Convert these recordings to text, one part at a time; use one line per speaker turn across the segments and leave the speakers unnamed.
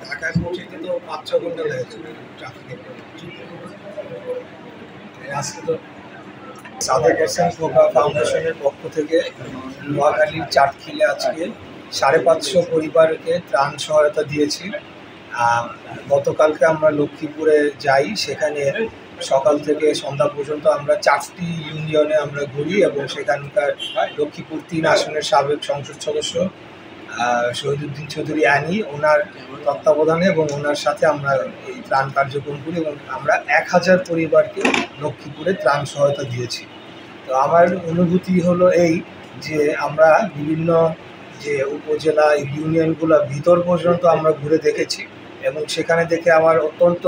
ঢাকায় পৌঁছতে তো ৫-৬ ঘন্টা লেগেছে ট্রাফিকে। আজকে তো সাদেক হোসেন খোকা ফাউন্ডেশনের পক্ষ থেকে নোয়াখালীর চাটখিলে আজকে ৫৫০ পরিবারকে ত্রাণ সহায়তা দিয়েছি। গতকালকে আমরা লক্ষ্মীপুরে যাই, সেখানে সকাল থেকে সন্ধ্যা পর্যন্ত আমরা ৪টি ইউনিয়নে আমরা ঘুরি এবং সেখানকার লক্ষ্মীপুর ৩ আসনের সাবেক সংসদ সদস্য শহীদুদ্দিন চৌধুরী আনি ওনার তত্ত্বাবধানে এবং ওনার সাথে আমরা এই ত্রাণ কার্যক্রম করি এবং আমরা ১,০০০ পরিবারকে লক্ষ্মীপুরে ত্রাণ সহায়তা দিয়েছি। তো আমার অনুভূতি হলো এই যে আমরা বিভিন্ন যে উপজেলা ইউনিয়নগুলো ভিতর পর্যন্ত আমরা ঘুরে দেখেছি এবং সেখানে দেখে আমার অত্যন্ত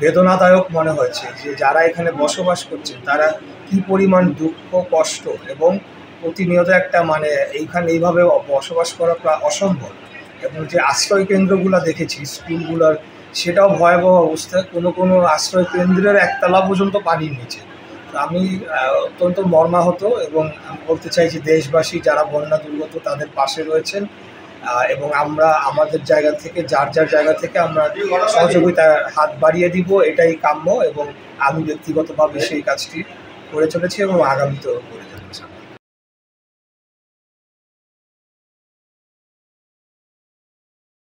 বেদনাদায়ক মনে হয়েছে যে যারা এখানে বসবাস করছেন তারা কি পরিমাণ দুঃখ কষ্ট এবং প্রতিনিয়ত একটা এইভাবে বসবাস করা প্রায় অসম্ভব। এবং যে আশ্রয় কেন্দ্রগুলো দেখেছি স্কুলগুলোর, সেটাও ভয়াবহ অবস্থা। কোনো আশ্রয় কেন্দ্রের একতলা পর্যন্ত পানির নিচে। তো আমি অত্যন্ত মর্মাহত এবং আমি বলতে চাই যে দেশবাসী যারা বন্যা দুর্গত তাদের পাশে রয়েছেন এবং আমরা আমাদের জায়গা থেকে যার জায়গা থেকে আমরা সহযোগিতার হাত বাড়িয়ে দিব, এটাই কাম্য এবং আমি ব্যক্তিগতভাবে সেই কাজটি করে চলেছি এবং আগামীতেও করে যাচ্ছি।